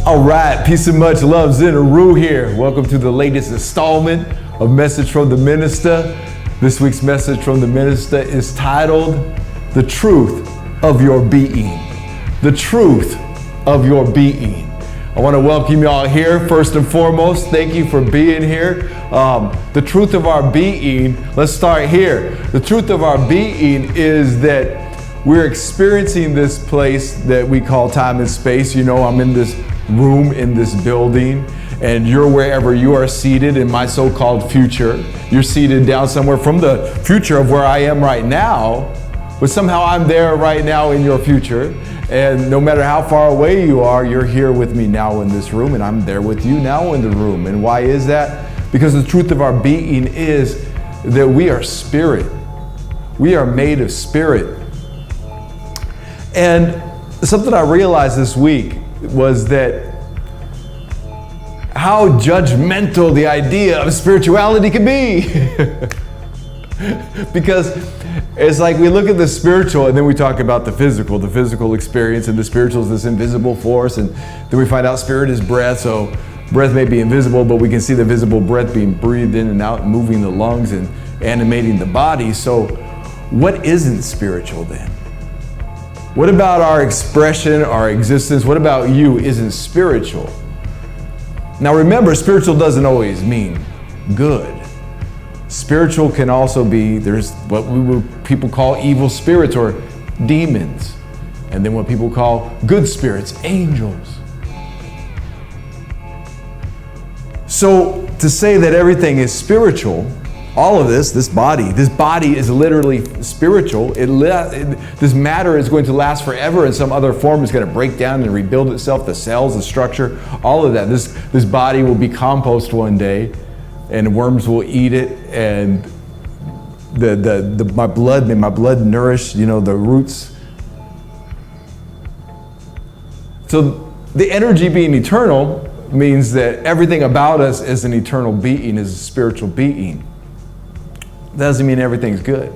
All right, peace and much love. Zin Uru here. Welcome to the latest installment of Message from the Minista. This week's message from the Minista is titled, The Truth of Your Being. The Truth of Your Being. I want to welcome you all here. First and foremost, thank you for being here. The truth of our being, let's start here. The truth of our being is that we're experiencing this place that we call time and space. You know, I'm in this room, in this building, and you're wherever you are seated in my so-called future. You're seated down somewhere from the future of where I am right now, but somehow I'm there right now in your future. And no matter how far away you are, you're here with me now in this room, and I'm there with you now in the room. And why is that? Because the truth of our being is that we are spirit. We are made of spirit. And something I realized this week was that how judgmental the idea of spirituality can be. Because it's like we look at the spiritual and then we talk about the physical experience, and the spiritual is this invisible force, and then we find out spirit is breath, so breath may be invisible, but we can see the visible breath being breathed in and out, moving the lungs and animating the body. So what isn't spiritual then? What about our expression, our existence? What about you isn't spiritual? Now remember, spiritual doesn't always mean good. Spiritual can also be, there's what people call evil spirits or demons, and then what people call good spirits, angels. So to say that everything is spiritual, all of this body is literally spiritual. This matter is going to last forever in some other form. It's going to break down and rebuild itself, the cells, the structure, all of that. This body will be compost one day, and worms will eat it, and my blood nourish, the roots. So the energy being eternal means that everything about us is an eternal being, is a spiritual being. Doesn't mean everything's good.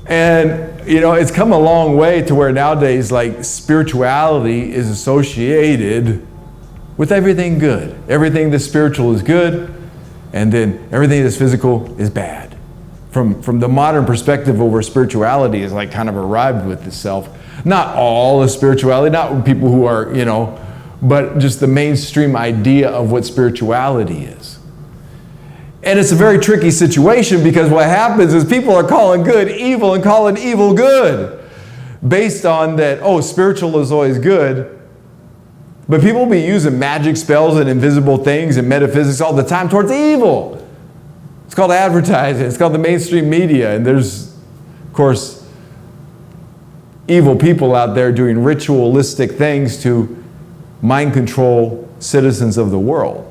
And it's come a long way to where nowadays, like, spirituality is associated with everything good. Everything that's spiritual is good, and then everything that's physical is bad. From the modern perspective of where spirituality is like kind of arrived with itself. Not all of spirituality, not people who are, but just the mainstream idea of what spirituality is. And it's a very tricky situation, because what happens is people are calling good evil and calling evil good, based on that, spiritual is always good. But people be using magic spells and invisible things and metaphysics all the time towards evil. It's called advertising. It's called the mainstream media. And there's, of course, evil people out there doing ritualistic things to mind control citizens of the world.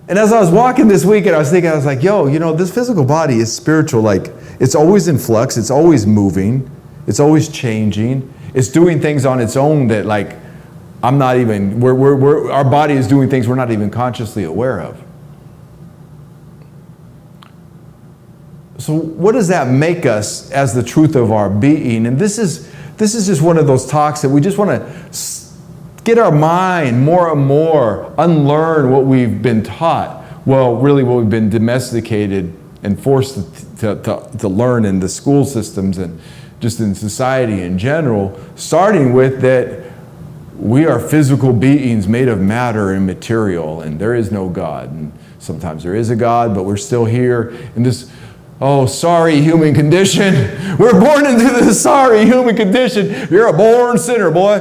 And as I was walking this weekend, I was like, this physical body is spiritual. Like, it's always in flux. It's always moving. It's always changing. It's doing things on its own that, like, our body is doing things we're not even consciously aware of. So what does that make us as the truth of our being? And this is just one of those talks that we just want to get our mind more and more, unlearn what we've been taught. Well, really what we've been domesticated and forced to learn in the school systems and just in society in general, starting with that we are physical beings made of matter and material, and there is no God. And sometimes there is a God, but we're still here in this sorry human condition. We're born into this sorry human condition. You're a born sinner, boy.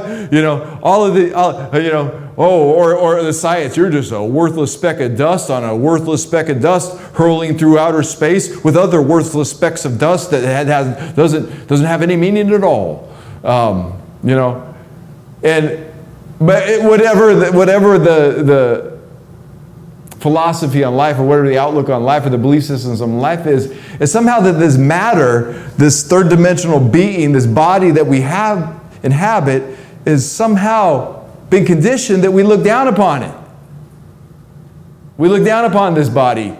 Or the science, you're just a worthless speck of dust on a worthless speck of dust hurling through outer space with other worthless specks of dust that doesn't have any meaning at all. Whatever the philosophy on life, or whatever the outlook on life, or the belief systems on life is somehow that this matter, this third dimensional being, this body that we inhabit, is somehow been conditioned that we look down upon it. We look down upon this body.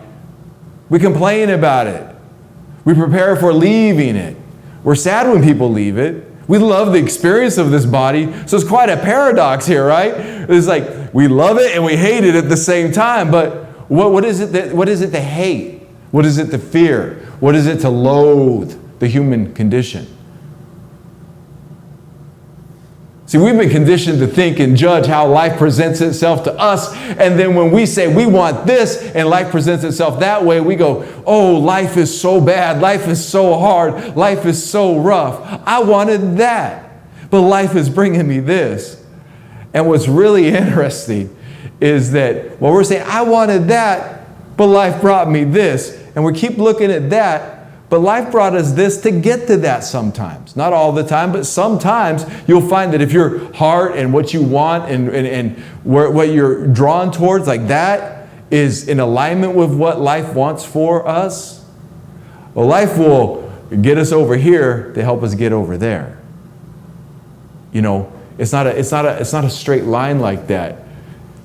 We complain about it. We prepare for leaving it. We're sad when people leave it. We love the experience of this body. So it's quite a paradox here, right? It's like we love it and we hate it at the same time. But what is it to hate? What is it to fear? What is it to loathe the human condition? See, we've been conditioned to think and judge how life presents itself to us. And then when we say we want this and life presents itself that way, we go, oh, life is so bad. Life is so hard. Life is so rough. I wanted that. But life is bringing me this. And what's really interesting is that when we're saying, I wanted that, but life brought me this. And we keep looking at that. But life brought us this to get to that sometimes. Not all the time, but sometimes you'll find that if your heart and what you want and what you're drawn towards, like that, is in alignment with what life wants for us, well, life will get us over here to help us get over there. You know, it's not a straight line like that.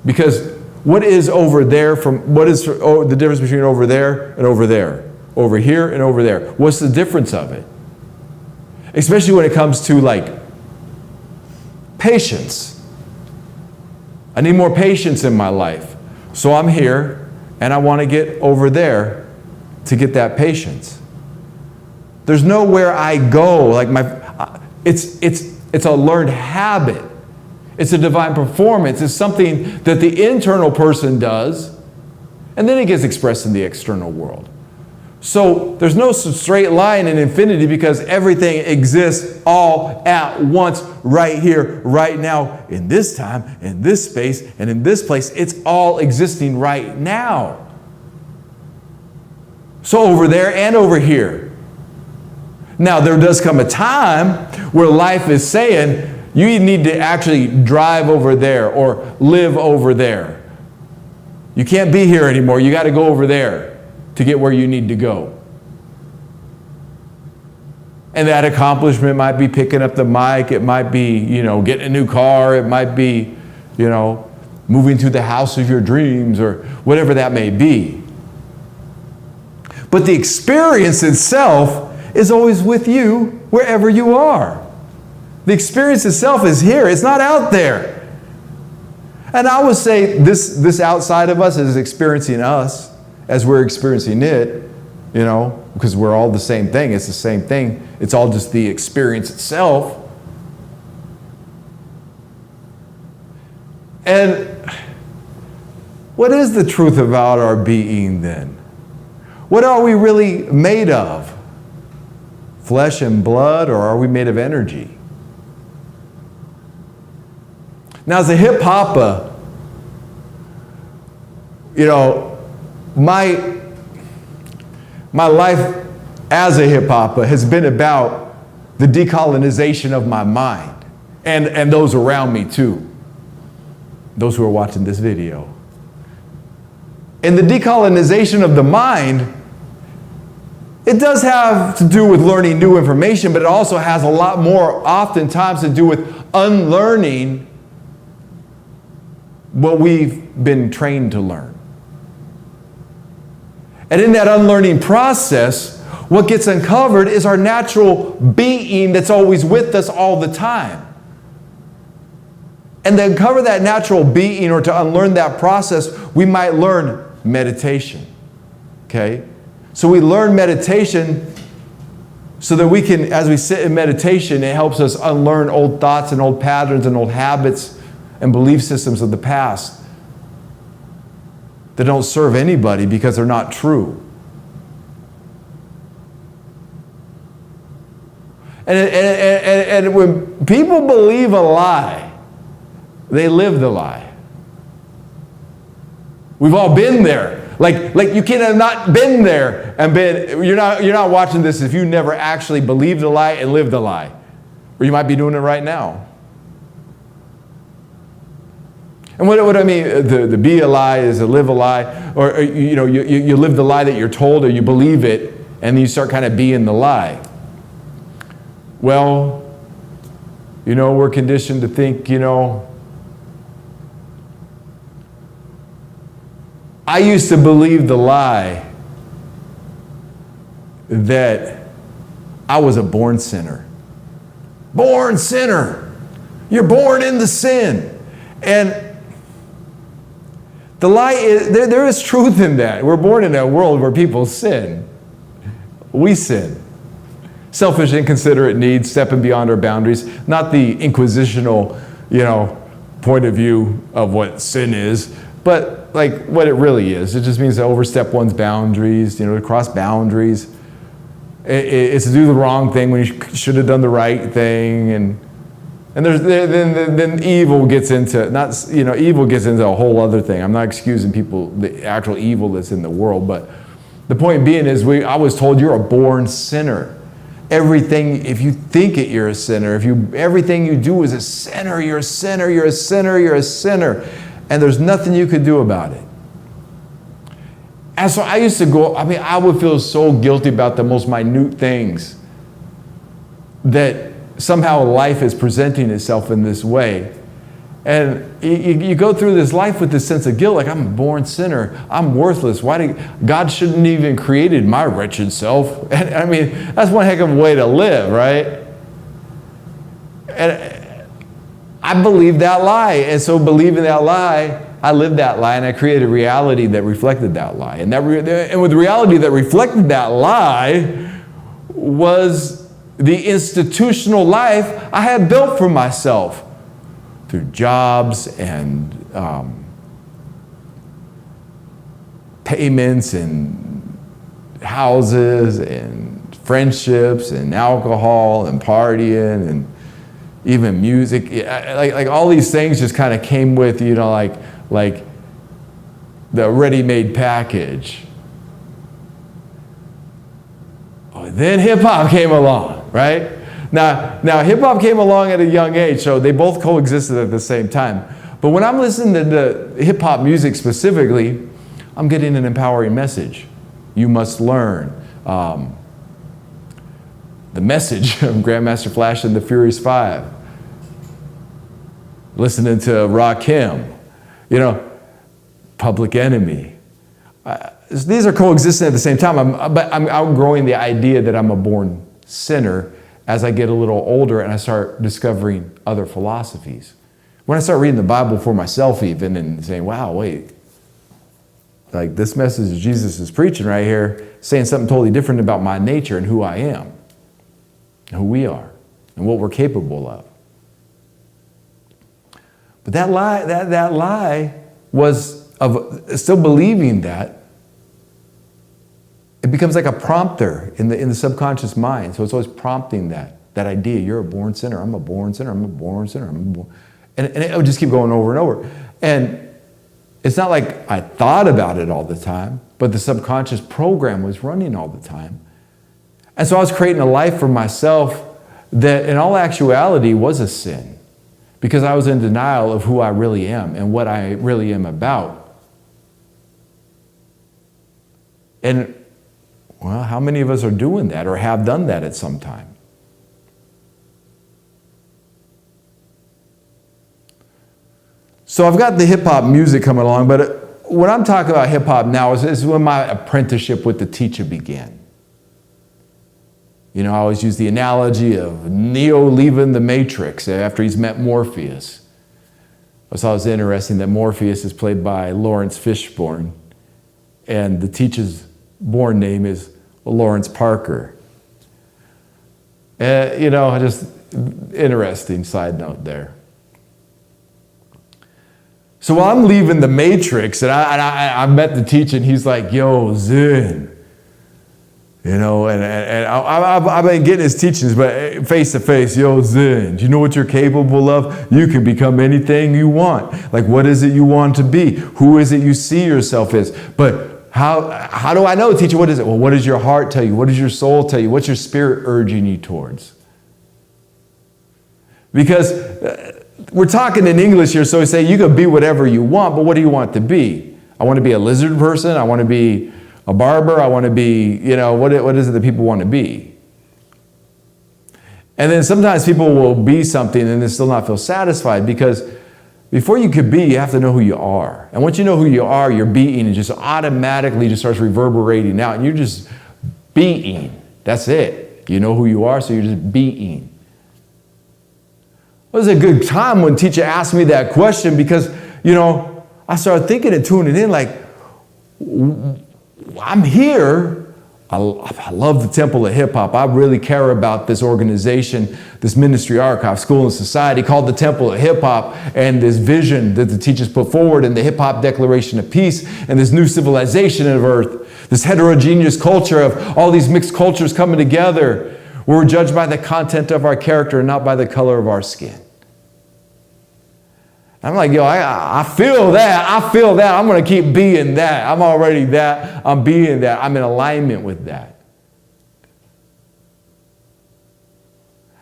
Because what is over there what is the difference between over there and over there? Over here and over there. What's the difference of it? Especially when it comes to like patience. I need more patience in my life. So I'm here and I want to get over there to get that patience. There's nowhere I go like it's a learned habit. It's a divine performance. It's something that the internal person does and then it gets expressed in the external world. So there's no straight line in infinity because everything exists all at once, right here, right now, in this time, in this space, and in this place. It's all existing right now. So over there and over here. Now there does come a time where life is saying, you need to actually drive over there or live over there. You can't be here anymore. You got to go over there to get where you need to go. And that accomplishment might be picking up the mic. It might be, getting a new car. It might be, moving to the house of your dreams or whatever that may be. But the experience itself is always with you wherever you are. The experience itself is here. It's not out there. And I would say this outside of us is experiencing us as we're experiencing it, because we're all the same thing. It's the same thing. It's all just the experience itself. And what is the truth about our being then? What are we really made of? Flesh and blood, or are we made of energy? Now, as a hip hopper, my life as a hip hopper has been about the decolonization of my mind and those around me too, those who are watching this video. And the decolonization of the mind, it does have to do with learning new information, but it also has a lot more oftentimes to do with unlearning what we've been trained to learn. And in that unlearning process, what gets uncovered is our natural being that's always with us all the time. And to uncover that natural being or to unlearn that process, we might learn meditation. Okay? So we learn meditation so that we can, as we sit in meditation, it helps us unlearn old thoughts and old patterns and old habits and belief systems of the past that don't serve anybody because they're not true. And when people believe a lie, they live the lie. We've all been there. Like you can't have not been there and you're not watching this if you never actually believed a lie and lived a lie. Or you might be doing it right now. And what I mean, the be a lie is to live a lie, or you live the lie that you're told, or you believe it, and then you start kind of being the lie. Well, we're conditioned to think, I used to believe the lie that I was a born sinner. Born sinner. You're born into sin. And the lie is, there is truth in that. We're born in a world where people sin. We sin. Selfish, inconsiderate needs, stepping beyond our boundaries. Not the inquisitional, point of view of what sin is, but like what it really is. It just means to overstep one's boundaries, to cross boundaries. It's to do the wrong thing when you should have done the right thing, and then evil gets into evil gets into a whole other thing. I'm not excusing people, the actual evil that's in the world, but the point being is I was told you're a born sinner. Everything, if you think it, you're a sinner. Everything you do is a sinner. You're a sinner. You're a sinner. You're a sinner, and there's nothing you could do about it. And so I used to I would feel so guilty about the most minute things, that somehow life is presenting itself in this way. And you go through this life with this sense of guilt, like I'm a born sinner, I'm worthless. God shouldn't even created my wretched self. And I mean, that's one heck of a way to live, right? And I believed that lie. And so believing that lie, I lived that lie, and I created a reality that reflected that lie. And with the reality that reflected that lie was the institutional life I had built for myself through jobs and payments and houses and friendships and alcohol and partying and even music. Like all these things just kind of came with, like the ready-made package. Then hip-hop came along, right? Now hip-hop came along at a young age, so they both coexisted at the same time. But when I'm listening to hip-hop music specifically, I'm getting an empowering message. You must learn. The message of Grandmaster Flash and the Furious Five. Listening to Rakim, Public Enemy. These are coexisting at the same time, but I'm outgrowing the idea that I'm a born sinner as I get a little older and I start discovering other philosophies. When I start reading the Bible for myself even and saying, wow, wait, like this message Jesus is preaching right here, saying something totally different about my nature and who I am, and who we are, and what we're capable of. But that lie was of still believing that. It becomes like a prompter in the subconscious mind. So it's always prompting that idea. You're a born sinner. I'm a born sinner. I'm a born sinner. And it would just keep going over and over. And it's not like I thought about it all the time, but the subconscious program was running all the time. And so I was creating a life for myself that in all actuality was a sin, because I was in denial of who I really am and what I really am about. And well, how many of us are doing that or have done that at some time? So I've got the hip-hop music coming along, but when I'm talking about hip-hop now is when my apprenticeship with the teacher began. I always use the analogy of Neo leaving the Matrix after he's met Morpheus. I thought it was interesting that Morpheus is played by Lawrence Fishburne, and the teacher's born name is Lawrence Parker. Just interesting side note there. So while I'm leaving the Matrix, and I met the teacher, and he's like, yo, Zin. And I've been getting his teachings, but face to face, yo, Zin, do you know what you're capable of? You can become anything you want. Like, what is it you want to be? Who is it you see yourself as? But how do I know, teacher? What is it? Well, what does your heart tell you? What does your soul tell you? What's your spirit urging you towards? Because we're talking in English here, so we say you can be whatever you want, but what do you want to be? I want to be a lizard person. I want to be a barber. I want to be, what is it that people want to be? And then sometimes people will be something and then still not feel satisfied, because before you could be, you have to know who you are. And once you know who you are, your being just automatically just starts reverberating out, and you're just being. That's it. You know who you are, so you're just being. It was a good time when teacher asked me that question because, I started thinking and tuning in like, I'm here. I love the Temple of Hip Hop. I really care about this organization, this ministry archive, school and society called the Temple of Hip Hop, and this vision that the teachers put forward in the Hip Hop Declaration of Peace and this new civilization of earth, this heterogeneous culture of all these mixed cultures coming together where we're judged by the content of our character and not by the color of our skin. I'm like, I feel that. I feel that. I'm going to keep being that. I'm already that. I'm being that. I'm in alignment with that.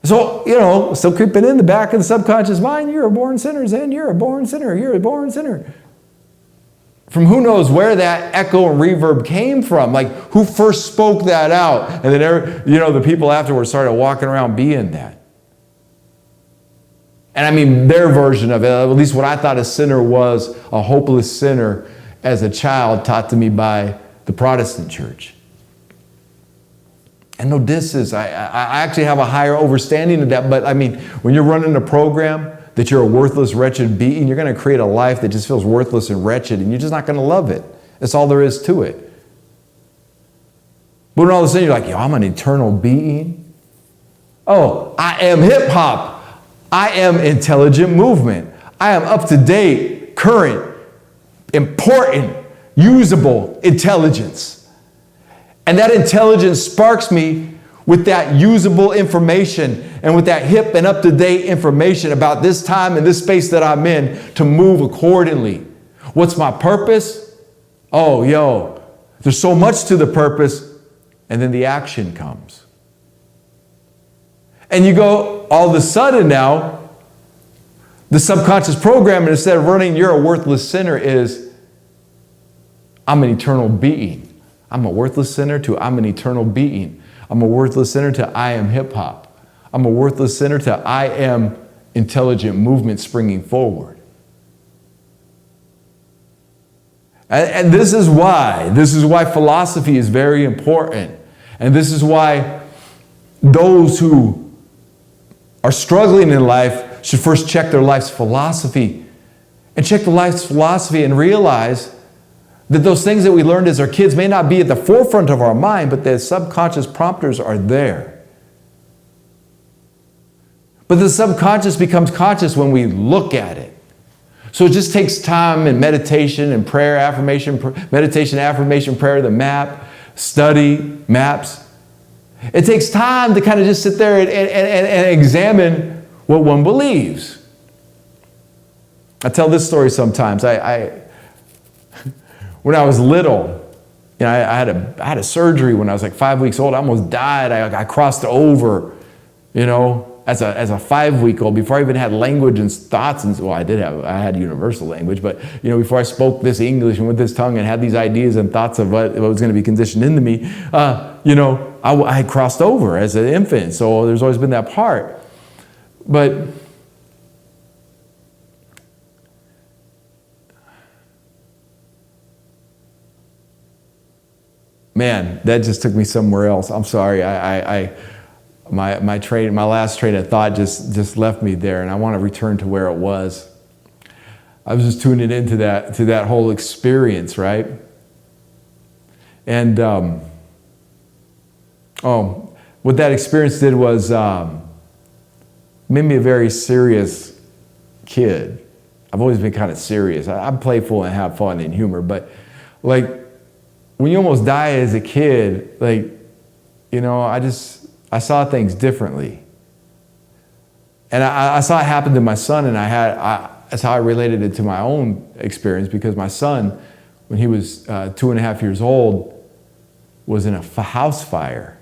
So, still creeping in the back of the subconscious mind, you're a born sinner, Zen. You're a born sinner. You're a born sinner. From who knows where that echo and reverb came from. Like, who first spoke that out? And then, the people afterwards started walking around being that. And I mean, their version of it, at least what I thought a sinner was, a hopeless sinner as a child taught to me by the Protestant church. And no disses, I actually have a higher understanding of that, but I mean, when you're running a program that you're a worthless, wretched being, you're going to create a life that just feels worthless and wretched, and you're just not going to love it. That's all there is to it. But when all of a sudden you're like, I'm an eternal being. Oh, I am hip hop. I am intelligent movement. I am up to date, current, important, usable intelligence. And that intelligence sparks me with that usable information and with that hip and up to date information about this time and this space that I'm in to move accordingly. What's my purpose? There's so much to the purpose, and then the action comes. And you go, all of a sudden now, the subconscious programming, instead of running, you're a worthless sinner, is, I'm an eternal being. I'm a worthless sinner to I'm an eternal being. I'm a worthless sinner to I am hip hop. I'm a worthless sinner to I am intelligent movement springing forward. And this is why philosophy is very important. And this is why those who are struggling in life should first check their life's philosophy and realize that those things that we learned as our kids may not be at the forefront of our mind, but the subconscious prompters are there. But the subconscious becomes conscious when we look at it. So it just takes time and meditation and prayer, meditation, affirmation, prayer, the map, study, maps. It takes time to kind of just sit there and examine what one believes. I tell this story sometimes. When I was little, I had a surgery when I was like 5 weeks old. I almost died. I crossed over, as a 5-week-old, before I even had language and thoughts. And I had universal language, but before I spoke this English and with this tongue and had these ideas and thoughts of what was going to be conditioned into me, I had crossed over as an infant. So there's always been that part. But man, that just took me somewhere else. I'm sorry. My last train of thought just left me there, and I want to return to where it was. I was just tuning into that whole experience, right? And what that experience did was made me a very serious kid. I've always been kind of serious. I'm playful and have fun and humor, but like when you almost die as a kid, I saw things differerently. And I saw it happen to my son, and that's how I related it to my own experience, because my son, when he was 2.5 years old, was in a house fire.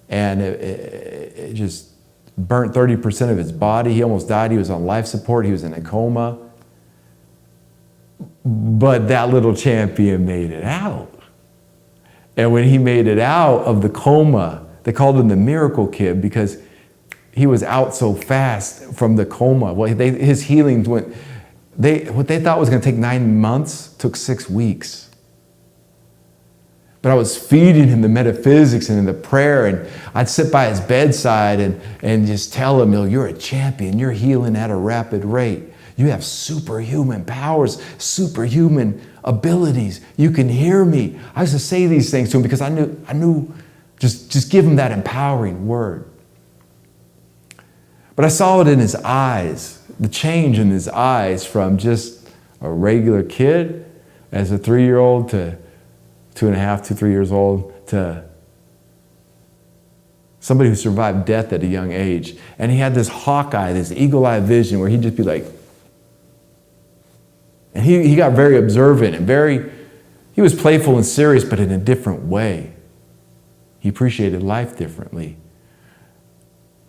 And it just burnt 30% of his body. He almost died. He was on life support. He was in a coma. But that little champion made it out. And when he made it out of the coma, they called him the miracle kid because he was out so fast from the coma. Well, his healing what they thought was going to take 9 months took 6 weeks. But I was feeding him the metaphysics and the prayer, and I'd sit by his bedside and just tell him, you're a champion. You're healing at a rapid rate. You have superhuman powers, superhuman abilities. You can hear me. I used to say these things to him because I knew just give him that empowering word. But I saw it in his eyes, the change in his eyes from just a regular kid as a 3-year-old to 2.5, 3 years old, to somebody who survived death at a young age. And he had this hawk eye, this eagle eye vision where he'd just be like, and he got very observant and he was playful and serious, but in a different way. He appreciated life differently.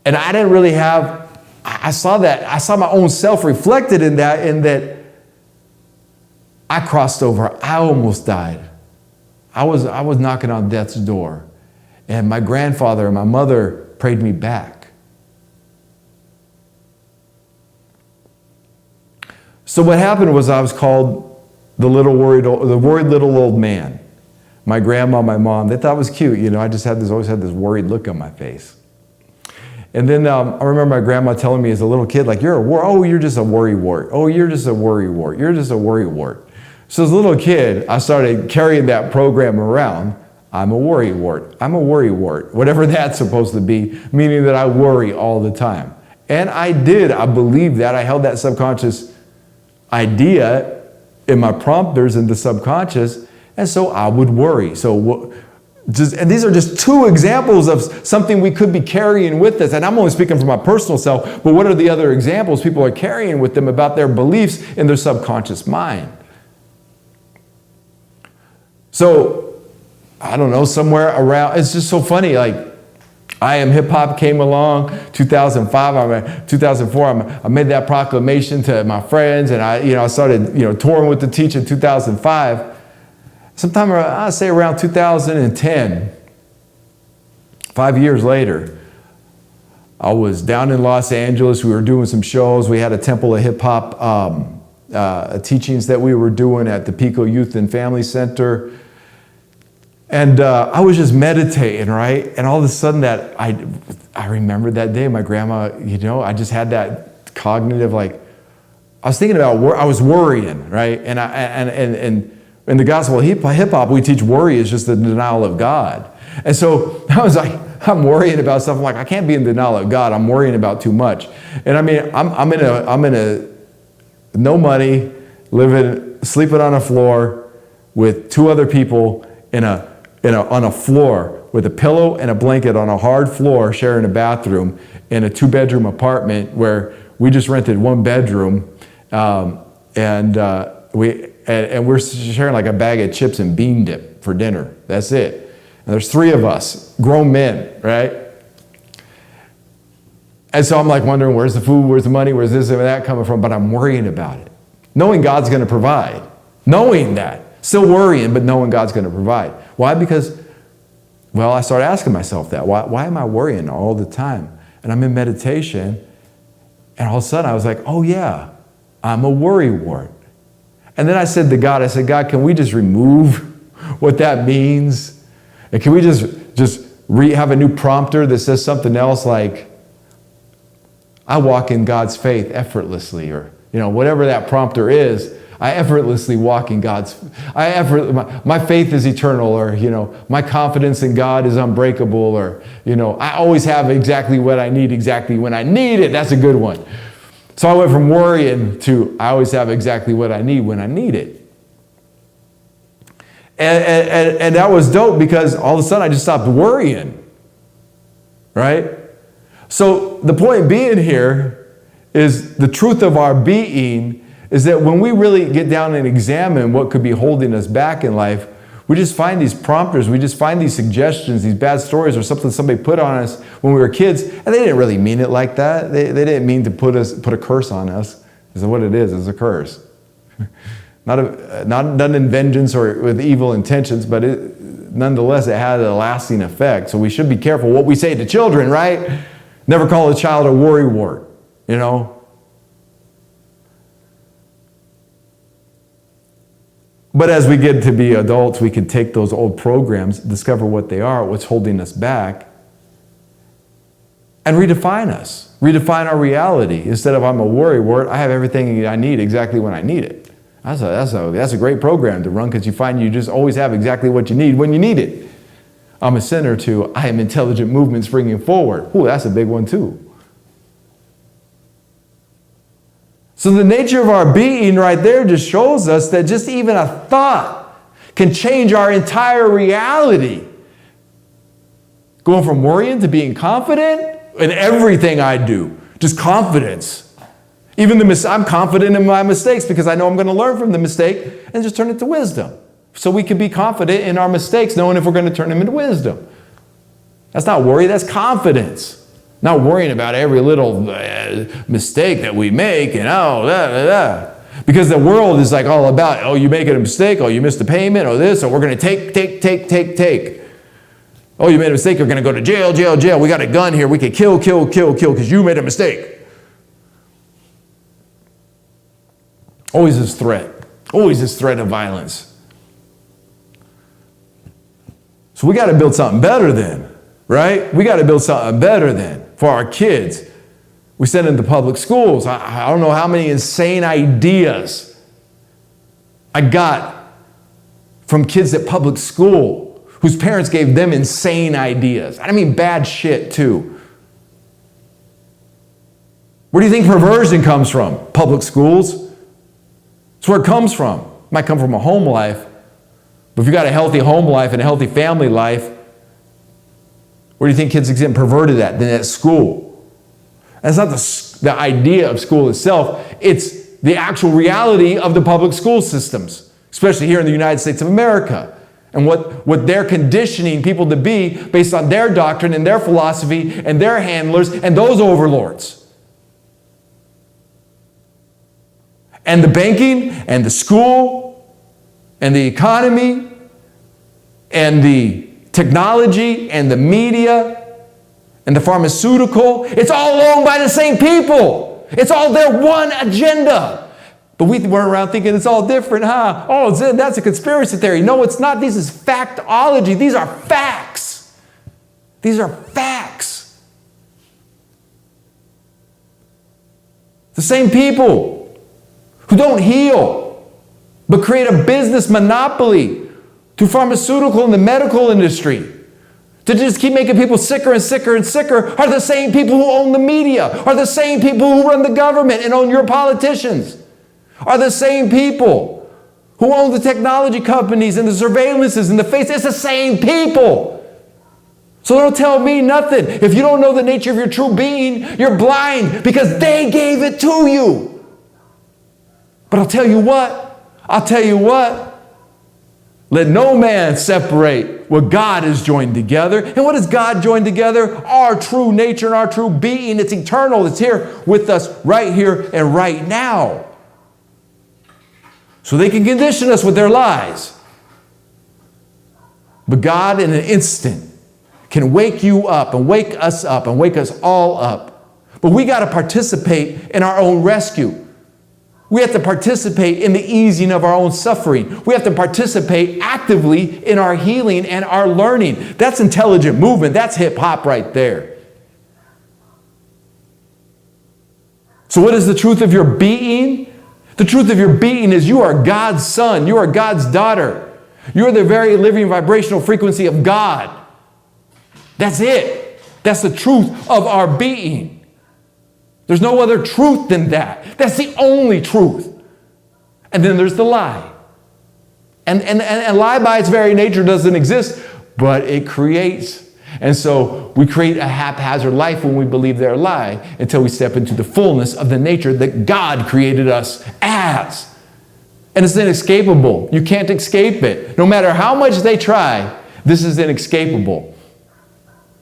And I didn't really I saw my own self reflected in that I crossed over. I almost died. I was knocking on death's door. And my grandfather and my mother prayed me back. So what happened was I was called the worried little old man. My grandma, my mom, they thought it was cute. I just always had this worried look on my face. And then I remember my grandma telling me as a little kid, like, you're just a worry wart. Oh, you're just a worry wart. You're just a worry wart. So as a little kid, I started carrying that program around. I'm a worry wart. I'm a worry wart. Whatever that's supposed to be, meaning that I worry all the time. And I did. I believed that. I held that subconscious idea in my prompters in the subconscious, and so I would worry. And these are just two examples of something we could be carrying with us. And I'm only speaking from my personal self, but what are the other examples people are carrying with them about their beliefs in their subconscious mind? So, I don't know, somewhere around, it's just so funny, like, I Am Hip Hop came along, 2005, 2004, I made that proclamation to my friends, and I started, touring with the teacher in 2005. Sometime, I'd say around 2010, 5 years later, I was down in Los Angeles. We were doing some shows. We had a Temple of Hip Hop teachings that we were doing at the Pico Youth and Family Center. And I was just meditating, right? And all of a sudden that I remembered that day, my grandma, I just had that cognitive, like, I was thinking about, I was worrying, right? And in the gospel of hip-hop, we teach worry is just the denial of God. And so I was like, I'm worrying about stuff. I'm like, I can't be in denial of God. I'm worrying about too much. And I mean, I'm in a no money, sleeping on a floor with two other people on a floor with a pillow and a blanket on a hard floor, sharing a bathroom in a 2-bedroom apartment where we just rented 1 bedroom. And we're sharing like a bag of chips and bean dip for dinner. That's it. And there's 3 of us, grown men, right? And so I'm like wondering, where's the food, where's the money, where's this and that coming from? But I'm worrying about it. Knowing God's going to provide. Knowing that. Still worrying, but knowing God's going to provide. Why? Because, I started asking myself that. Why am I worrying all the time? And I'm in meditation, and all of a sudden I was like, oh yeah, I'm a worry wart. And then I said to God, God, can we just remove what that means? And can we just have a new prompter that says something else like, I walk in God's faith effortlessly, or whatever that prompter is. I effortlessly walk in my faith is eternal, or my confidence in God is unbreakable, or I always have exactly what I need exactly when I need it. That's a good one. So I went from worrying to I always have exactly what I need when I need it. And that was dope because all of a sudden I just stopped worrying, right? So the point being here is the truth of our being is that when we really get down and examine what could be holding us back in life, we just find these prompters, we just find these suggestions, these bad stories or something somebody put on us when we were kids, and they didn't really mean it like that. They didn't mean to put a curse on us. Is what it is a curse. Not done in vengeance or with evil intentions, but nonetheless it had a lasting effect. So we should be careful what we say to children, right? Never call a child a worry wart, But as we get to be adults, we can take those old programs, discover what they are, what's holding us back, and redefine us. Redefine our reality. Instead of I'm a worrywart, I have everything I need exactly when I need it. That's a great program to run, because you find you just always have exactly what you need when you need it. I'm a sinner to I am intelligent movement springing forward. Ooh, that's a big one too. So the nature of our being right there just shows us that just even a thought can change our entire reality. Going from worrying to being confident in everything I do. Just confidence. I'm confident in my mistakes because I know I'm going to learn from the mistake and just turn it to wisdom. So we can be confident in our mistakes, knowing if we're going to turn them into wisdom. That's not worry, that's confidence. Not worrying about every little mistake that we make and Because the world is like all about, oh, you making a mistake, oh, you missed a payment, or this, or we're going to take. Oh, you made a mistake, you're going to go to jail. We got a gun here, we can kill, because you made a mistake. Always this threat of violence. So we got to build something better then, right? We got to build something better then for our kids. We send them to public schools. I don't know how many insane ideas I got from kids at public school whose parents gave them insane ideas. I mean bad shit too. Where do you think perversion comes from? Public schools. That's where it comes from. It might come from a home life. But if you've got a healthy home life and a healthy family life, where do you think kids get perverted at? Then at school. That's not the idea of school itself. It's the actual reality of the public school systems, especially here in the United States of America, and what they're conditioning people to be based on their doctrine and their philosophy and their handlers and those overlords. And the banking and the school and the economy and the technology and the media and the pharmaceutical, it's all owned by the same people. It's all their one agenda. But we run around thinking it's all different, huh? Oh, Zin, that's a conspiracy theory. No, it's not. This is factology. These are facts. These are facts. The same people who don't heal, but create a business monopoly through pharmaceutical and the medical industry to just keep making people sicker and sicker and sicker are the same people who own the media, are the same people who run the government and own your politicians, are the same people who own the technology companies and the surveillances and the face. It's the same people. So don't tell me nothing. If you don't know the nature of your true being, you're blind because they gave it to you. But I'll tell you what. Let no man separate what God has joined together. And what has God joined together? Our true nature and our true being. It's eternal. It's here with us right here and right now. So they can condition us with their lies. But God in an instant can wake you up and wake us up and wake us all up. But we got to participate in our own rescue. We have to participate in the easing of our own suffering. We have to participate actively in our healing and our learning. That's intelligent movement. That's hip hop right there. So what is the truth of your being? The truth of your being is you are God's son. You are God's daughter. You are the very living vibrational frequency of God. That's it. That's the truth of our being. There's no other truth than that. That's the only truth. And then there's the lie. And lie by its very nature doesn't exist, but it creates. And so we create a haphazard life when we believe they're a lie until we step into the fullness of the nature that God created us as. And it's inescapable. You can't escape it. No matter how much they try, this is inescapable.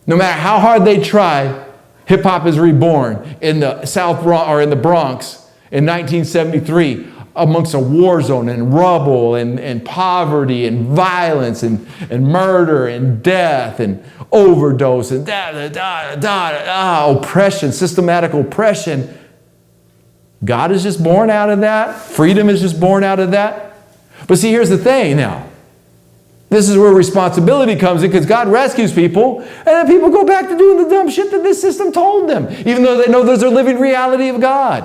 No matter how hard they try, hip-hop is reborn in the South Bronx, or in the Bronx in 1973 amongst a war zone and rubble and poverty and violence and murder and death and overdose and oppression, systematic oppression. God is just born out of that. Freedom is just born out of that. But see, here's the thing now. This is where responsibility comes in, because God rescues people, and then people go back to doing the dumb shit that this system told them, even though they know there's a living reality of God.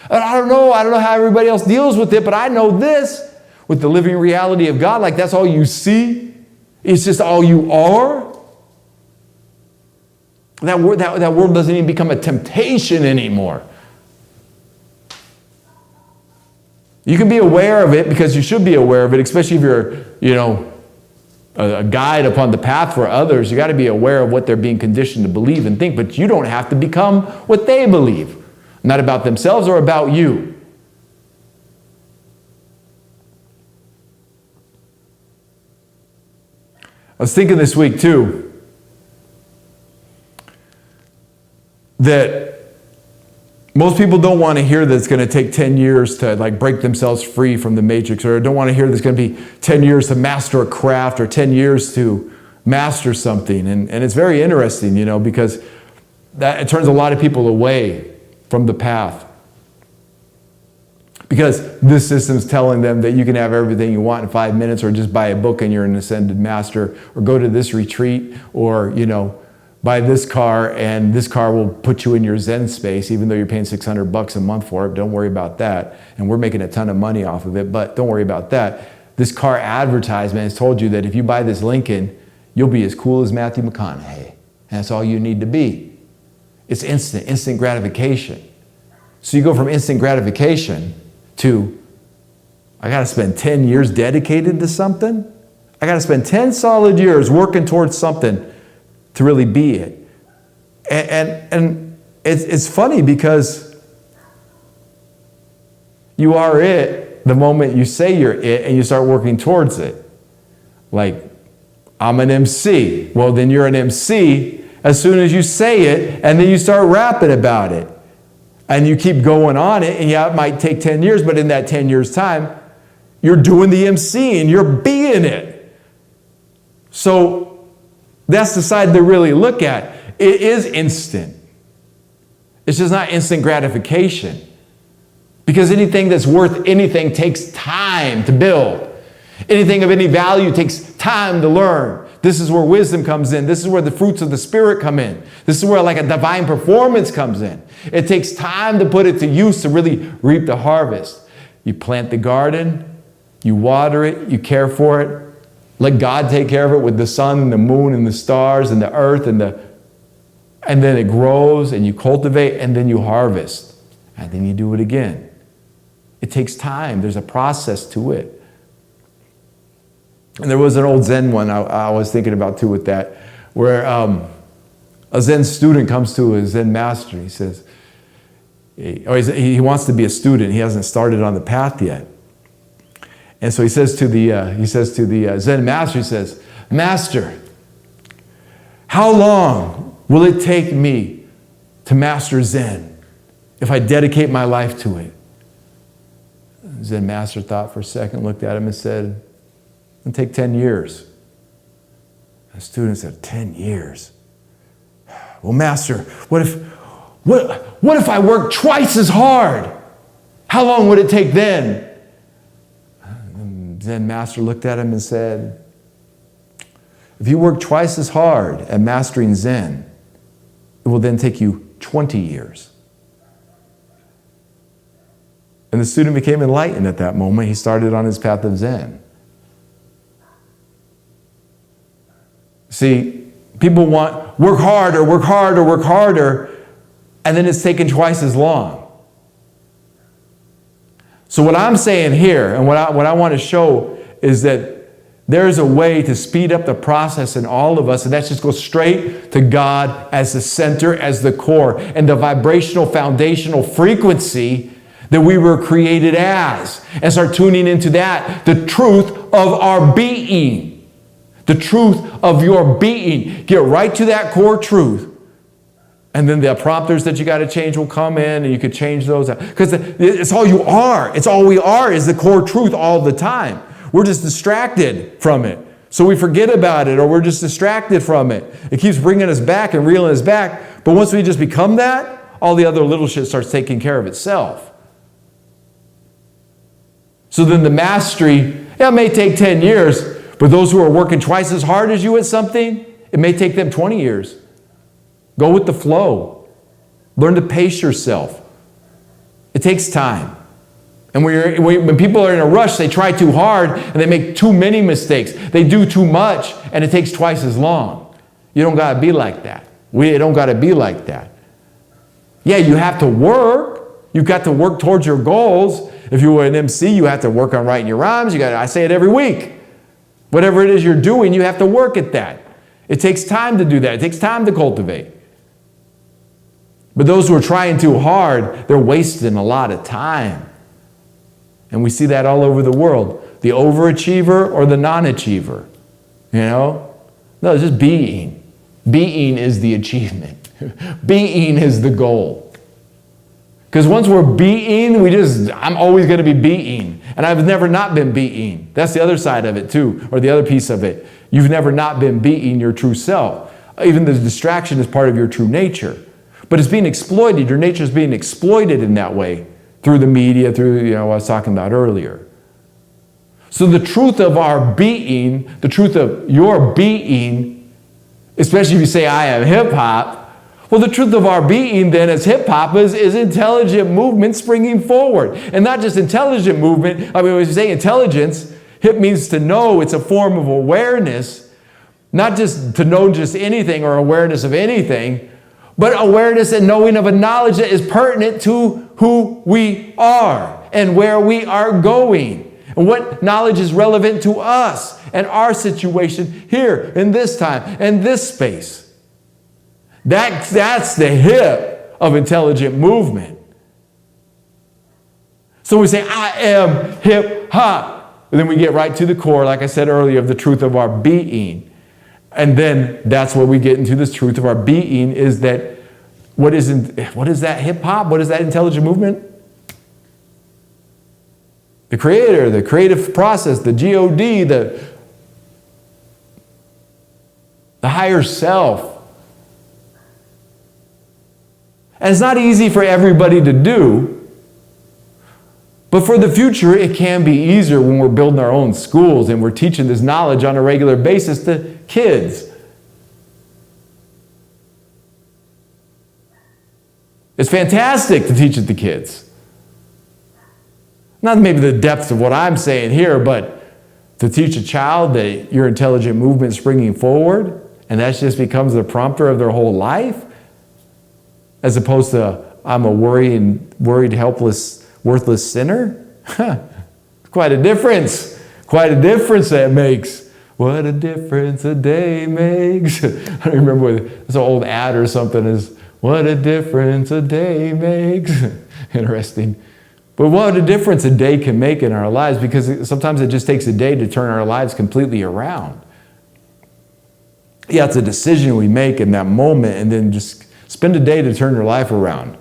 And I don't know how everybody else deals with it, but I know this, with the living reality of God, like that's all you see. It's just all you are. That world doesn't even become a temptation anymore. You can be aware of it, because you should be aware of it, especially if you're, a guide upon the path for others. You got to be aware of what they're being conditioned to believe and think, but you don't have to become what they believe. Not about themselves or about you. I was thinking this week too that most people don't want to hear that it's going to take 10 years to break themselves free from the matrix, or don't want to hear that it's going to be 10 years to master a craft, or 10 years to master something. And it's very interesting, because it turns a lot of people away from the path. Because this system's telling them that you can have everything you want in 5 minutes, or just buy a book and you're an ascended master, or go to this retreat, or, buy this car and this car will put you in your Zen space, even though you're paying $600 a month for it. Don't worry about that. And we're making a ton of money off of it, but don't worry about that. This car advertisement has told you that if you buy this Lincoln, you'll be as cool as Matthew McConaughey. And that's all you need to be. It's instant gratification. So you go from instant gratification to, I got to spend 10 years dedicated to something. I got to spend 10 solid years working towards something to really be it. And it's funny, because you are it the moment you say you're it and you start working towards it. Like, I'm an MC. Well, then you're an MC as soon as you say it, and then you start rapping about it. And you keep going on it, and yeah, it might take 10 years, but in that 10 years time, you're doing the MC and you're being it. So that's the side to really look at. It is instant. It's just not instant gratification. Because anything that's worth anything takes time to build. Anything of any value takes time to learn. This is where wisdom comes in. This is where the fruits of the Spirit come in. This is where a divine performance comes in. It takes time to put it to use to really reap the harvest. You plant the garden, you water it, you care for it. Let God take care of it with the sun and the moon and the stars and the earth, and then it grows, and you cultivate, and then you harvest. And then you do it again. It takes time. There's a process to it. And there was an old Zen one I was thinking about too with that, where a Zen student comes to a Zen master. He says, he wants to be a student. He hasn't started on the path yet. And so he says to the Zen master, he says, "Master, how long will it take me to master Zen if I dedicate my life to it?" The Zen master thought for a second, looked at him and said, "It'll take 10 years. The student said, 10 years? Well, master, what if I work twice as hard? How long would it take then?" Zen master looked at him and said, "If you work twice as hard at mastering Zen, it will then take you 20 years. And the student became enlightened at that moment. He started on his path of Zen. See, people want work harder, work harder, work harder, and then it's taken twice as long. So what I'm saying here, and what I want to show, is that there's a way to speed up the process in all of us, and that's just go straight to God as the center, as the core, and the vibrational foundational frequency that we were created as, and start tuning into that, the truth of our being, the truth of your being. Get right to that core truth. And then the prompters that you got to change will come in, and you could change those. Because it's all you are. It's all we are is the core truth all the time. We're just distracted from it. So we forget about it, or we're just distracted from it. It keeps bringing us back and reeling us back. But once we just become that, all the other little shit starts taking care of itself. So then the mastery Yeah, it may take 10 years, but those who are working twice as hard as you at something, it may take them 20 years. Go with the flow. Learn to pace yourself. It takes time. And when people are in a rush, they try too hard and they make too many mistakes. They do too much and it takes twice as long. You don't got to be like that. We don't got to be like that. Yeah, you have to work. You've got to work towards your goals. If you were an MC, you have to work on writing your rhymes. I say it every week. Whatever it is you're doing, you have to work at that. It takes time to do that. It takes time to cultivate. But those who are trying too hard, they're wasting a lot of time. And we see that all over the world. The overachiever or the non-achiever. No, it's just being. Being is the achievement. Being is the goal. Because once we're being, I'm always going to be being. And I've never not been being. That's the other side of it too, or the other piece of it. You've never not been being your true self. Even the distraction is part of your true nature. But it's being exploited. Your nature is being exploited in that way. Through the media, through what I was talking about earlier. So the truth of our being, the truth of your being, especially if you say I am hip-hop, well, the truth of our being then as hip-hop is intelligent movement springing forward. And not just intelligent movement. I mean, when you say intelligence, hip means to know. It's a form of awareness. Not just to know just anything or awareness of anything, but awareness and knowing of a knowledge that is pertinent to who we are and where we are going. And what knowledge is relevant to us and our situation here in this time and this space. That's the hip of intelligent movement. So we say, I am hip hop. And then we get right to the core, like I said earlier, of the truth of our being. And then that's where we get into this truth of our being is that what is that hip-hop? What is that intelligent movement? The creator, the creative process, the G-O-D, the higher self. And it's not easy for everybody to do, but for the future, it can be easier when we're building our own schools and we're teaching this knowledge on a regular basis to kids. It's fantastic to teach it to kids. Not maybe the depths of what I'm saying here, but to teach a child that your intelligent movement is springing forward, and that just becomes the prompter of their whole life, as opposed to, I'm a worried, helpless, worthless sinner. Quite a difference. Quite a difference that makes. What a difference a day makes. I don't remember it's an old ad or something is, what a difference a day makes. Interesting. But what a difference a day can make in our lives, because sometimes it just takes a day to turn our lives completely around. Yeah, it's a decision we make in that moment, and then just spend a day to turn your life around.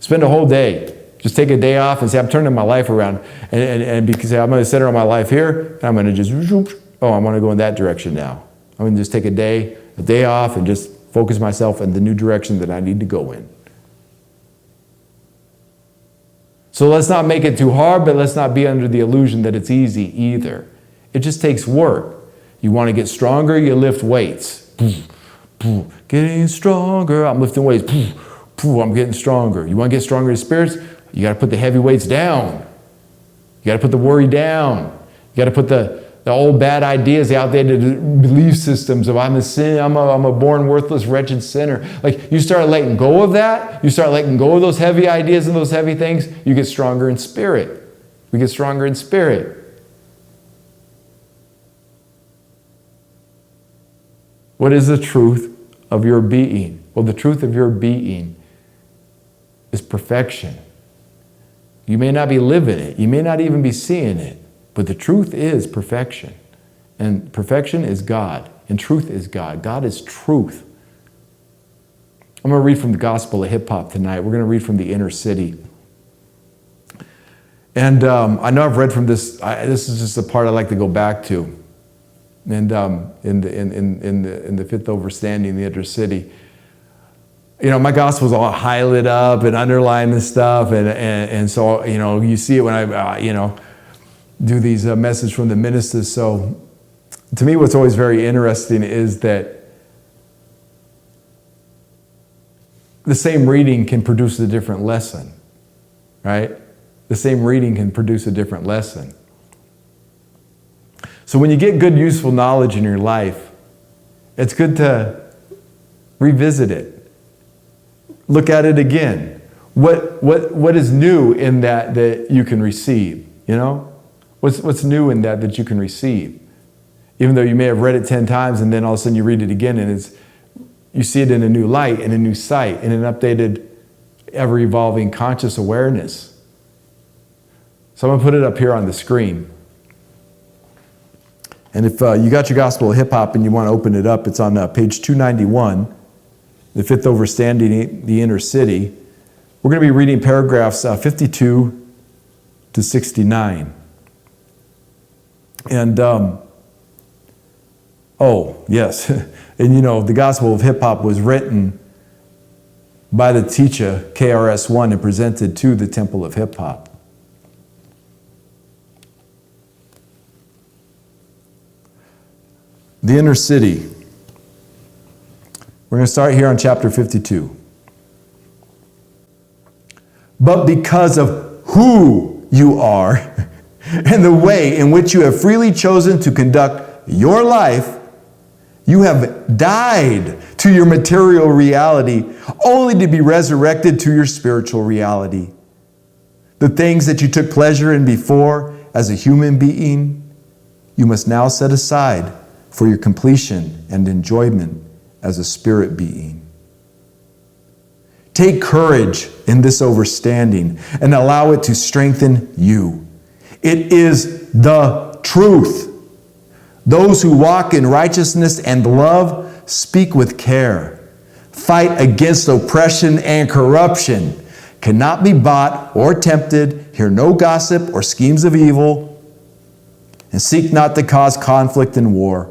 Spend a whole day. Just take a day off and say, I'm turning my life around. And because I'm going to center on my life here, and I'm going to just, I'm going to go in that direction now. I'm going to just take a day off and just focus myself in the new direction that I need to go in. So let's not make it too hard, but let's not be under the illusion that it's easy either. It just takes work. You want to get stronger, you lift weights. Getting stronger, I'm lifting weights. I'm getting stronger. You want to get stronger in spirits? You got to put the heavy weights down. You got to put the worry down. You got to put the old bad ideas out there, the belief systems of I'm a sin, I'm a born worthless, wretched sinner. Like you start letting go of that, you start letting go of those heavy ideas and those heavy things, you get stronger in spirit. We get stronger in spirit. What is the truth of your being? Well, the truth of your being is perfection. You may not be living it, you may not even be seeing it, but the truth is perfection. And perfection is God. And truth is God. God is truth. I'm going to read from the Gospel of Hip Hop tonight. We're going to read from the Inner City. And I know I've read from this. This is just the part I like to go back to. And in the fifth overstanding, the Inner City. You know, my gospel's all highlighted up and underlined and stuff. And so, you know, you see it when do these messages from the ministers. So to me, what's always very interesting is that the same reading can produce a different lesson, right? The same reading can produce a different lesson. So when you get good, useful knowledge in your life, it's good to revisit it. Look at it again. What is new in that you can receive? You know? What's new in that you can receive? Even though you may have read it 10 times and then all of a sudden you read it again and you see it in a new light, in a new sight, in an updated, ever-evolving conscious awareness. So I'm going to put it up here on the screen. And if you got your Gospel of Hip Hop and you want to open it up, it's on page 291, the fifth overstanding the inner city. We're going to be reading paragraphs 52 to 69. And, oh, yes. And you know, the Gospel of Hip Hop was written by the teacher, KRS-One, and presented to the Temple of Hip Hop. The inner city. We're going to start here on chapter 52. But because of who you are and the way in which you have freely chosen to conduct your life, you have died to your material reality only to be resurrected to your spiritual reality. The things that you took pleasure in before as a human being, you must now set aside for your completion and enjoyment as a spirit being. Take courage in this overstanding and allow it to strengthen you. It is the truth. Those who walk in righteousness and love speak with care. Fight against oppression and corruption. Cannot be bought or tempted. Hear no gossip or schemes of evil. And seek not to cause conflict and war.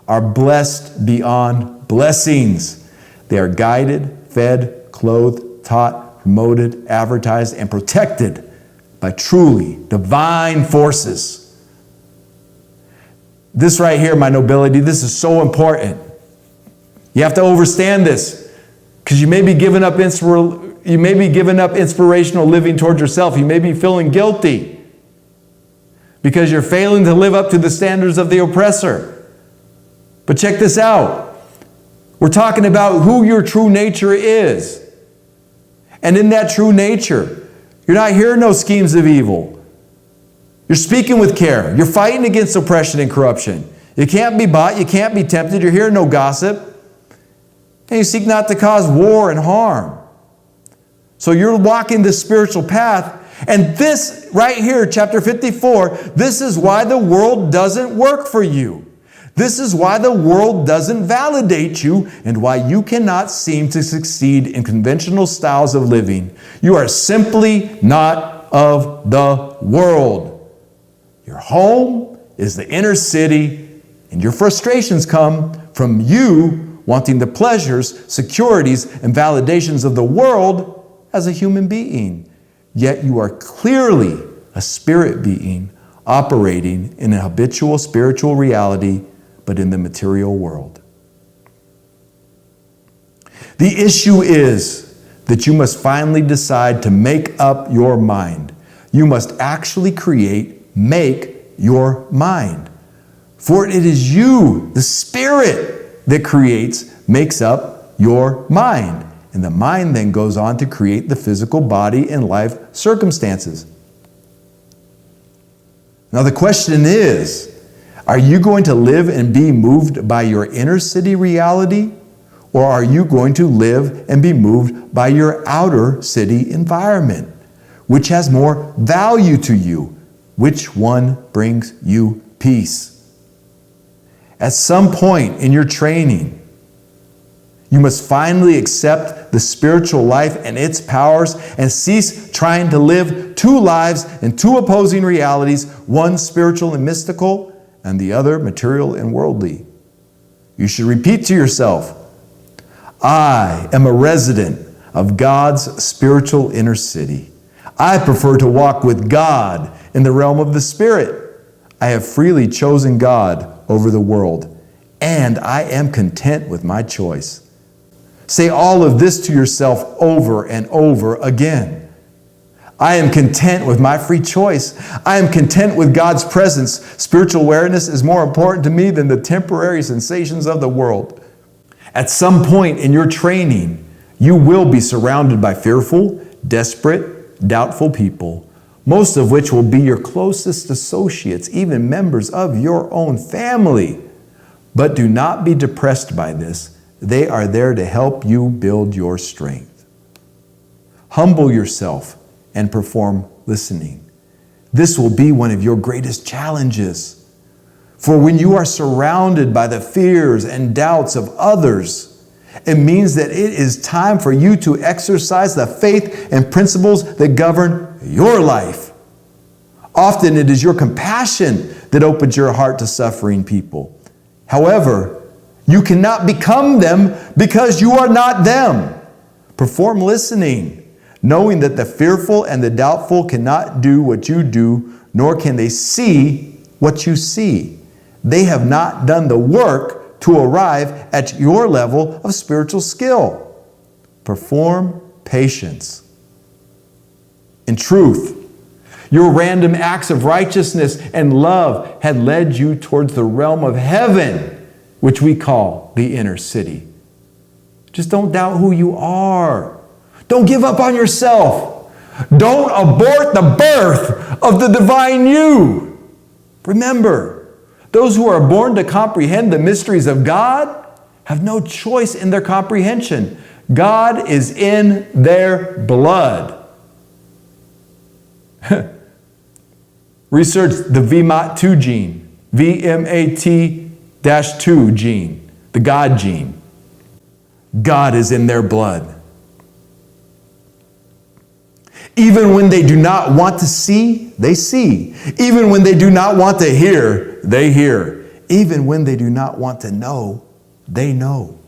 Are blessed beyond blessings. They are guided, fed, clothed, taught, promoted, advertised, and protected by truly divine forces. This right here, my nobility, this is so important. You have to understand this because you may be giving up inspirational living towards yourself. You may be feeling guilty because you're failing to live up to the standards of the oppressor. But check this out. We're talking about who your true nature is. And in that true nature, you're not hearing no schemes of evil. You're speaking with care. You're fighting against oppression and corruption. You can't be bought. You can't be tempted. You're hearing no gossip. And you seek not to cause war and harm. So you're walking this spiritual path. And this right here, chapter 54, this is why the world doesn't work for you. This is why the world doesn't validate you and why you cannot seem to succeed in conventional styles of living. You are simply not of the world. Your home is the inner city, and your frustrations come from you wanting the pleasures, securities, and validations of the world as a human being. Yet you are clearly a spirit being operating in a habitual spiritual reality, but in the material world. The issue is that you must finally decide to make up your mind. You must actually make your mind. For it is you, the spirit, that makes up your mind. And the mind then goes on to create the physical body and life circumstances. Now the question is, are you going to live and be moved by your inner city reality? Or are you going to live and be moved by your outer city environment? Which has more value to you? Which one brings you peace? At some point in your training, you must finally accept the spiritual life and its powers and cease trying to live two lives in two opposing realities, one spiritual and mystical, and the other material and worldly. You should repeat to yourself, I am a resident of God's spiritual inner city. I prefer to walk with God in the realm of the Spirit. I have freely chosen God over the world, and I am content with my choice. Say all of this to yourself over and over again. I am content with my free choice. I am content with God's presence. Spiritual awareness is more important to me than the temporary sensations of the world. At some point in your training, you will be surrounded by fearful, desperate, doubtful people, most of which will be your closest associates, even members of your own family. But do not be depressed by this. They are there to help you build your strength. Humble yourself and perform listening. This will be one of your greatest challenges. For when you are surrounded by the fears and doubts of others, it means that it is time for you to exercise the faith and principles that govern your life. Often it is your compassion that opens your heart to suffering people. However, you cannot become them because you are not them. Perform listening, knowing that the fearful and the doubtful cannot do what you do, nor can they see what you see. They have not done the work to arrive at your level of spiritual skill. Perform patience. In truth, your random acts of righteousness and love had led you towards the realm of heaven, which we call the inner city. Just don't doubt who you are. Don't give up on yourself. Don't abort the birth of the divine you. Remember, those who are born to comprehend the mysteries of God have no choice in their comprehension. God is in their blood. Research the VMAT2 gene, VMAT-2 gene, the God gene. God is in their blood. Even when they do not want to see, they see. Even when they do not want to hear, they hear. Even when they do not want to know, they know.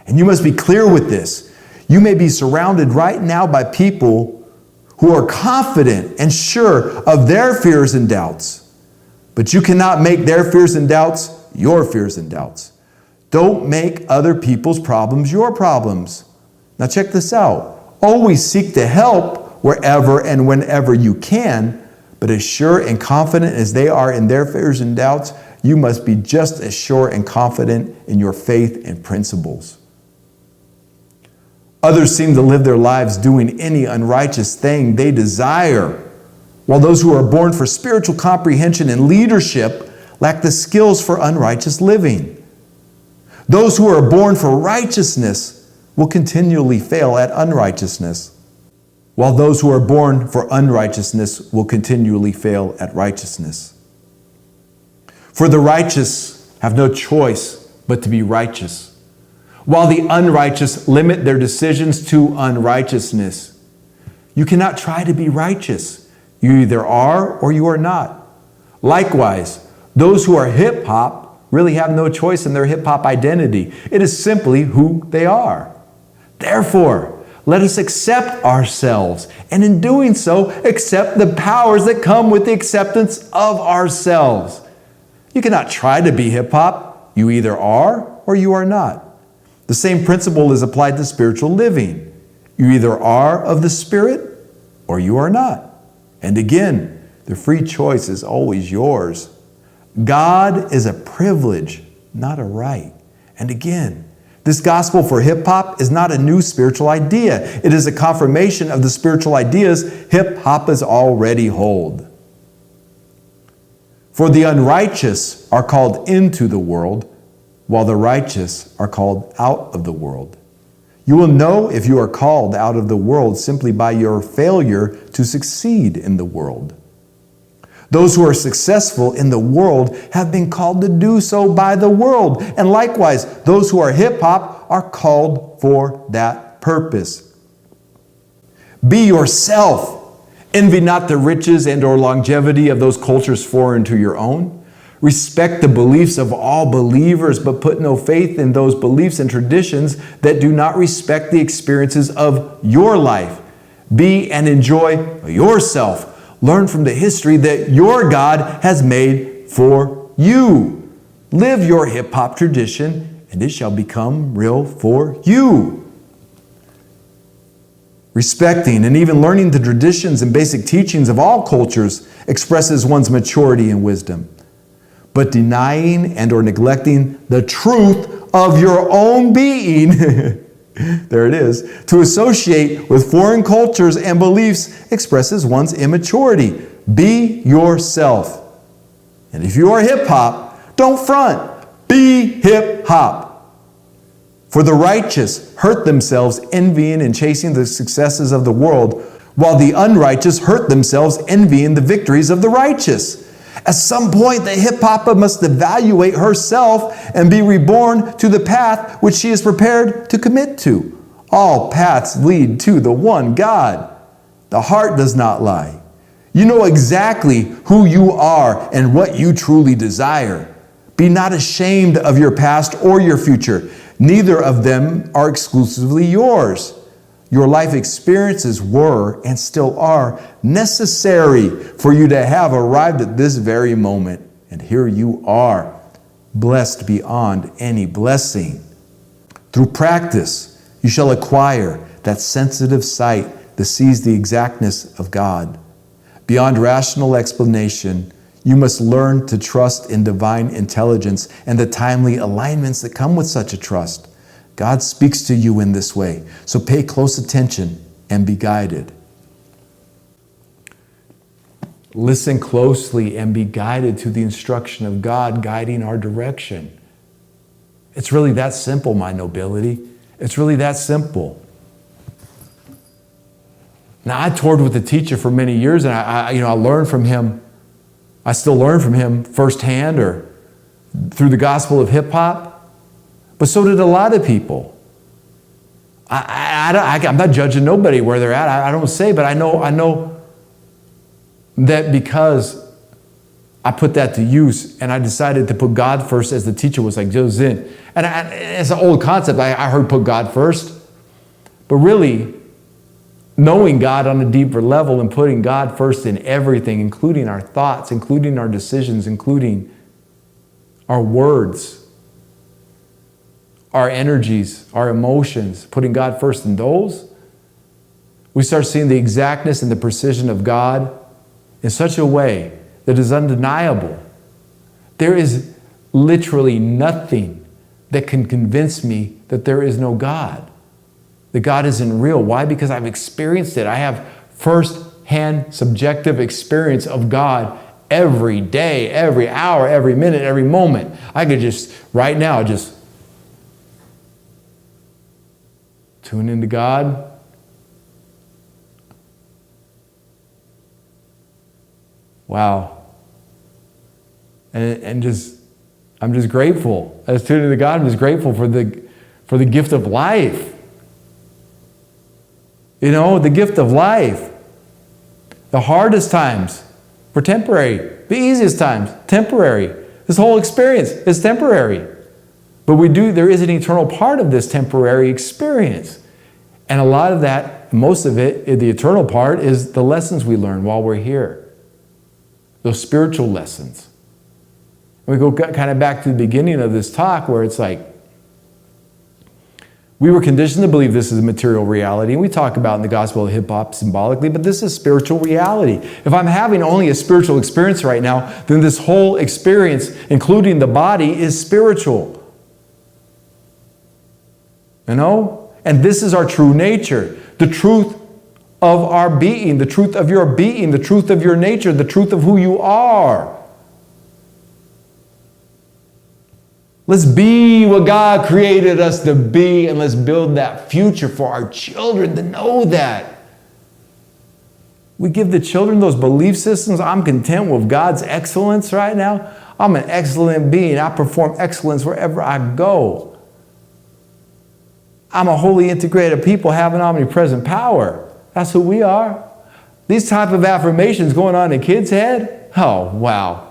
And you must be clear with this. You may be surrounded right now by people who are confident and sure of their fears and doubts. But you cannot make their fears and doubts your fears and doubts. Don't make other people's problems your problems. Now check this out. Always seek to help wherever and whenever you can, but as sure and confident as they are in their fears and doubts, you must be just as sure and confident in your faith and principles. Others seem to live their lives doing any unrighteous thing they desire, while those who are born for spiritual comprehension and leadership lack the skills for unrighteous living. Those who are born for righteousness will continually fail at unrighteousness, while those who are born for unrighteousness will continually fail at righteousness. For the righteous have no choice but to be righteous, while the unrighteous limit their decisions to unrighteousness. You cannot try to be righteous. You either are or you are not. Likewise, those who are hip-hop really have no choice in their hip-hop identity. It is simply who they are. Therefore, let us accept ourselves, and in doing so, accept the powers that come with the acceptance of ourselves. You cannot try to be hip-hop. You either are or you are not. The same principle is applied to spiritual living. You either are of the Spirit or you are not. And again, the free choice is always yours. God is a privilege, not a right. And again, this gospel for hip-hop is not a new spiritual idea. It is a confirmation of the spiritual ideas hip-hoppers already hold. For the unrighteous are called into the world, while the righteous are called out of the world. You will know if you are called out of the world simply by your failure to succeed in the world. Those who are successful in the world have been called to do so by the world. And likewise, those who are hip-hop are called for that purpose. Be yourself. Envy not the riches and or longevity of those cultures foreign to your own. Respect the beliefs of all believers, but put no faith in those beliefs and traditions that do not respect the experiences of your life. Be and enjoy yourself. Learn from the history that your God has made for you. Live your hip-hop tradition, and it shall become real for you. Respecting and even learning the traditions and basic teachings of all cultures expresses one's maturity and wisdom. But denying and or neglecting the truth of your own being, there it is, to associate with foreign cultures and beliefs expresses one's immaturity. Be yourself. And if you are hip-hop, don't front. Be hip-hop. For the righteous hurt themselves envying and chasing the successes of the world, while the unrighteous hurt themselves envying the victories of the righteous. At some point, the hip-hopper must evaluate herself and be reborn to the path which she is prepared to commit to. All paths lead to the one God. The heart does not lie. You know exactly who you are and what you truly desire. Be not ashamed of your past or your future. Neither of them are exclusively yours. Your life experiences were and still are necessary for you to have arrived at this very moment. And here you are, blessed beyond any blessing. Through practice, you shall acquire that sensitive sight that sees the exactness of God. Beyond rational explanation, you must learn to trust in divine intelligence and the timely alignments that come with such a trust. God speaks to you in this way, so pay close attention and be guided. Listen closely and be guided to the instruction of God guiding our direction. It's really that simple, my nobility. It's really that simple. Now, I toured with a teacher for many years, and I learned from him. I still learn from him firsthand or through the gospel of hip-hop. But so did a lot of people. I'm not judging nobody where they're at. I don't say, but I know that because I put that to use and I decided to put God first, as the teacher was like, Joe Zin. And it's an old concept. I heard put God first. But really, knowing God on a deeper level and putting God first in everything, including our thoughts, including our decisions, including our words, our energies, our emotions, putting God first in those, we start seeing the exactness and the precision of God in such a way that is undeniable. There is literally nothing that can convince me that there is no God, that God isn't real. Why? Because I've experienced it. I have first-hand subjective experience of God every day, every hour, every minute, every moment. I could just, right now, just tune into God. Wow. And I'm just grateful. As tuning into God, I'm just grateful for the gift of life. You know, the gift of life. The hardest times were temporary. The easiest times, temporary. This whole experience is temporary. But there is an eternal part of this temporary experience. And a lot of that, most of it, the eternal part, is the lessons we learn while we're here. Those spiritual lessons. And we go kind of back to the beginning of this talk where it's like, we were conditioned to believe this is a material reality. And we talk about in the gospel of hip-hop symbolically, but this is spiritual reality. If I'm having only a spiritual experience right now, then this whole experience, including the body, is spiritual. You know? And this is our true nature. The truth of our being, the truth of your being, the truth of your nature, the truth of who you are. Let's be what God created us to be, and let's build that future for our children to know that. We give the children those belief systems. I'm content with God's excellence right now. I'm an excellent being. I perform excellence wherever I go. I'm a wholly integrated people having omnipresent power. That's who we are. These type of affirmations going on in kids' head, oh, wow.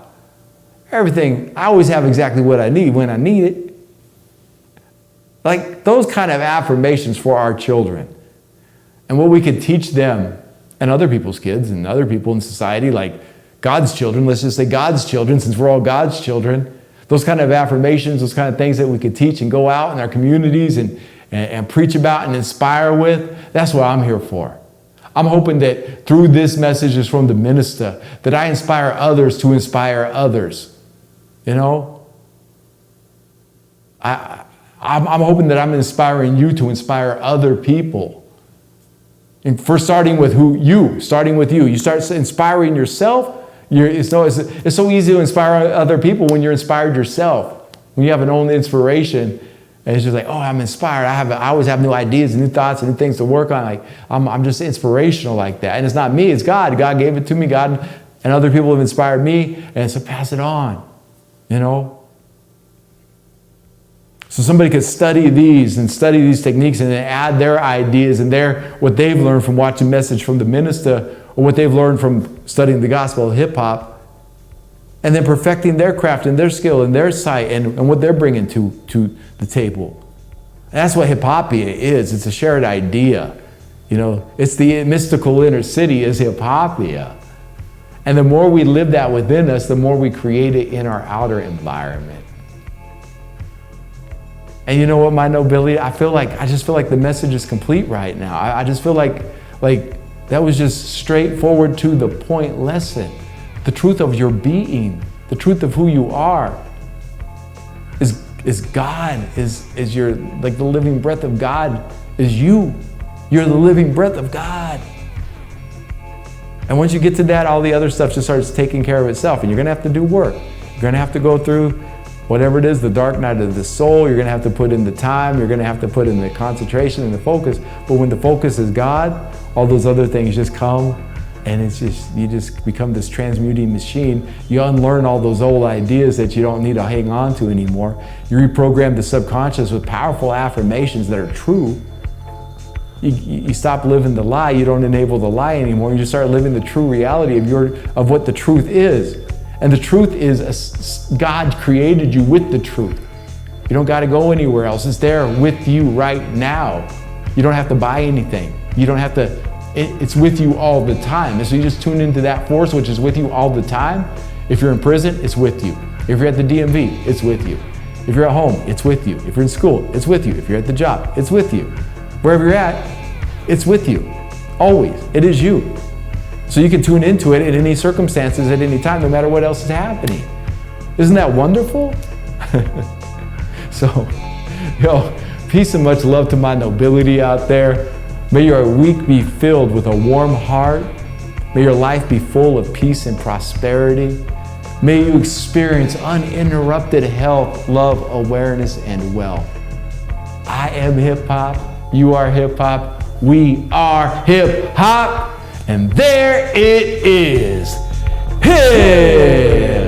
Everything, I always have exactly what I need when I need it. Like those kind of affirmations for our children. And what we could teach them and other people's kids and other people in society, like God's children, let's just say God's children, since we're all God's children, those kind of affirmations, those kind of things that we could teach and go out in our communities and preach about and inspire with, that's what I'm here for. I'm hoping that through this message is from the minister, that I inspire others to inspire others. You know? I'm hoping that I'm inspiring you to inspire other people. And for starting with starting with you. You start inspiring yourself. It's so easy to inspire other people when you're inspired yourself. When you have an own inspiration, and it's just like, oh, I'm inspired. I always have new ideas and new thoughts and new things to work on. Like I'm just inspirational like that. And it's not me, it's God. God gave it to me. God and other people have inspired me, and so pass it on. You know? So somebody could study these techniques and then add their ideas and what they've learned from watching Message from the Minister, or what they've learned from studying the gospel of hip-hop, and then perfecting their craft and their skill and their sight and what they're bringing to the table. And that's what hip-hopia is. It's a shared idea. You know, it's the mystical inner city is hip-hopia. And the more we live that within us, the more we create it in our outer environment. And you know what, my nobility, I just feel like the message is complete right now. I just feel like that was just straightforward to the point lesson. The truth of your being, the truth of who you are is God, is your, like the living breath of God is you. You're the living breath of God. And once you get to that, all the other stuff just starts taking care of itself. And you're gonna have to do work. You're gonna have to go through whatever it is, the dark night of the soul. You're gonna have to put in the time. You're gonna have to put in the concentration and the focus. But when the focus is God, all those other things just come, and you just become this transmuting machine. You unlearn all those old ideas that you don't need to hang on to anymore. You reprogram the subconscious with powerful affirmations that are true. You stop living the lie. You don't enable the lie anymore. You just start living the true reality of what the truth is. And the truth is God created you with the truth. You don't got to go anywhere else. It's there with you right now. You don't have to buy anything. You don't have to, it's with you all the time. And so you just tune into that force, which is with you all the time. If you're in prison, it's with you. If you're at the DMV, it's with you. If you're at home, it's with you. If you're in school, it's with you. If you're at the job, it's with you. Wherever you're at, it's with you. Always. It is you. So you can tune into it in any circumstances at any time, no matter what else is happening. Isn't that wonderful? So, peace and much love to my nobility out there. May your week be filled with a warm heart. May your life be full of peace and prosperity. May you experience uninterrupted health, love, awareness, and wealth. I am hip-hop. You are hip-hop. We are hip-hop. And there it is. Hip